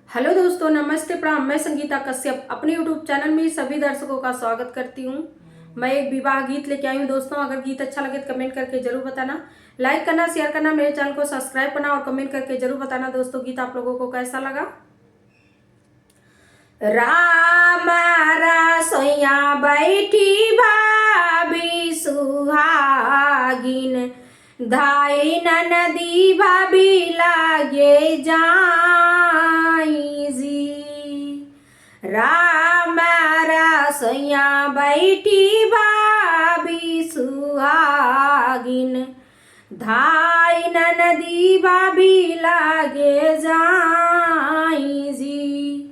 Hello दोस्तों, नमस्ते प्रणाम। मैं संगीता कश्यप अपने यूट्यूब चैनल में सभी दर्शकों का स्वागत करती हूँ। मैं एक विवाह गीत लेके आई हूँ दोस्तों। अगर गीत अच्छा लगे तो कमेंट करके जरूर बताना, लाइक करना, शेयर करना, मेरे चैनल को सब्सक्राइब करना और कमेंट करके जरूर बताना दोस्तों गीत आप लोगों को कैसा लगा। राम रसोइया बैठी भाभी सुहागिन, धाई नदी भाभी लागे जाई जी। राम रसोइया बैठी भाभी सुहागिन, धाई नदी भाभी लागे जाई जी।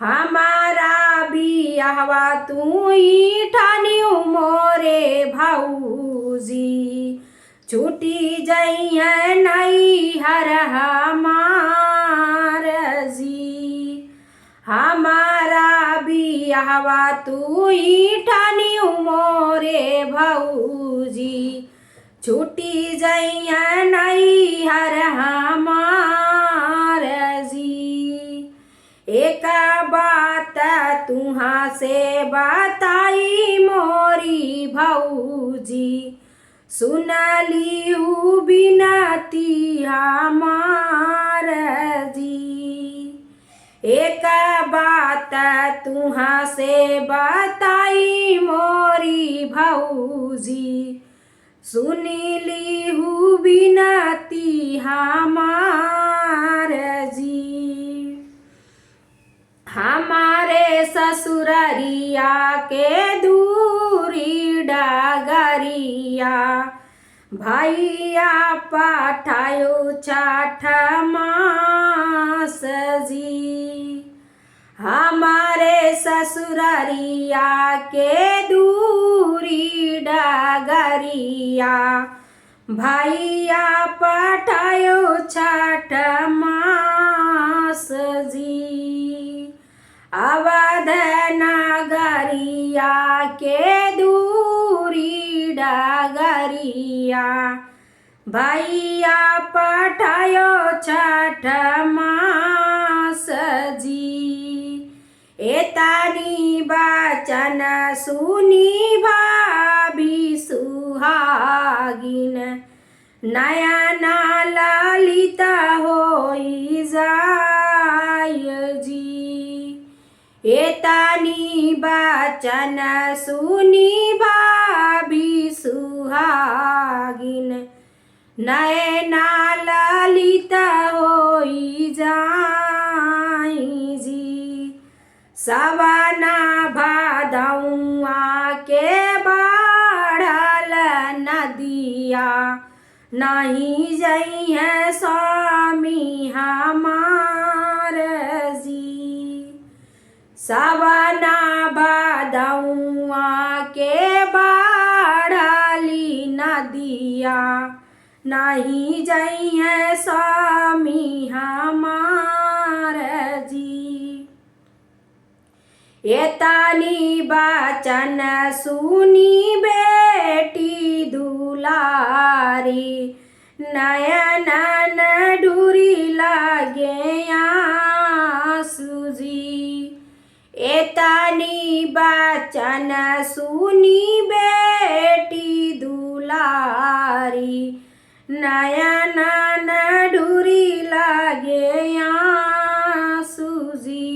हमारा बियाहवा तू ही ठानियो मोरे भाऊजी, छूटी जइया नई हर हमार जी। हमारा बियाहवा तू ही ठानियो मोरे भाऊजी, छूटी जइया नई हर हमार जी। एक बात तुहा से बताई मोरी भौजी, सुनली हूँ बिनती हमार जी। एक बात तुहा से बताई मोरी भौजी, सुनली हूँ बिनती हमार जी। हमारे ससुररिया के दूरी डगरिया, भैया पठायो छठ मास जी। हमारे ससुररिया के दूरी डगरिया, भैया पठायो छठ मास जी। अवध नगरिया के दूरी डगरिया, भैया पठायो छठ मास जी। एतानी बचन सुनी भाभी सुहागिन, नयन ललित होई जाय जी। एतानी बचन सुनी भाभी सुहागिन, नयन ललित होई जाई जी। सवना भादौआ के बढ़ल नदिया, नहीं जइहे स्वामी हमार जी। सवना भादौआ के बढ़ली नदिया, नहीं जइहे स्वामी हमार जी। एतानी बचन सुनी बेटी दुलारी, नयन डूरी लगे आंसू जी। एतानी बचन सुनी बेटी दुलारी, नयन डूरी लगे आंसू जी।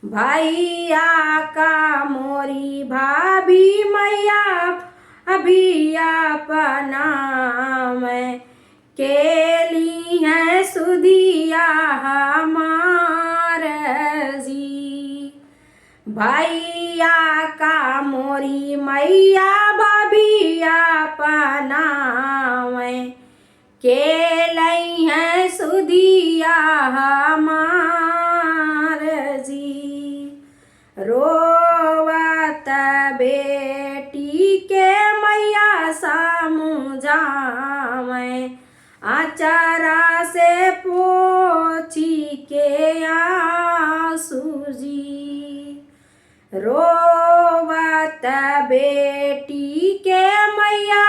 भैया का मोरी भाभी मैया अभी अपना में केली है सुधिया हमार जी। भैया का मोरी मैया भाभी अपना में केली है सुधिया हमार जी। रोवत बेटी के मैया समझावे, आचारा से पोछी के आंसू जी। रोवत बेटी के मैया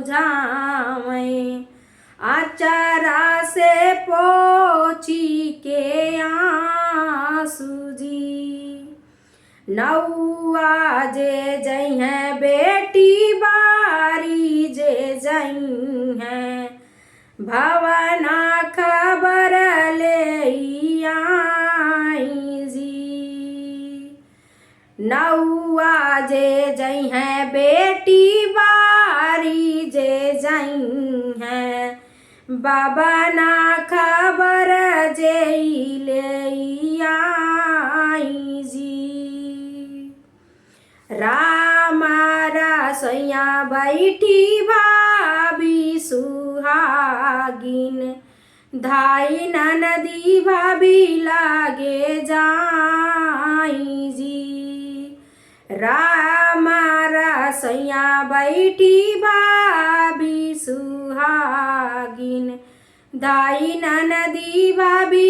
समझावे, आचारा से पोछी के नौआ जे जई हैं बेटी बारी जे जई हैं भवना खबर ले आई जी। नौआ जे जई हैं बेटी बारी जे जई हैं बाबा ना खबर जे ले आई जी। रामा रसोइया बैठी भाभी सुहागिन धाई ननदी भाभी लागे जाई जी। रामा रसोइया बैठी भाभी सुहागिन धाई ननदी भाभी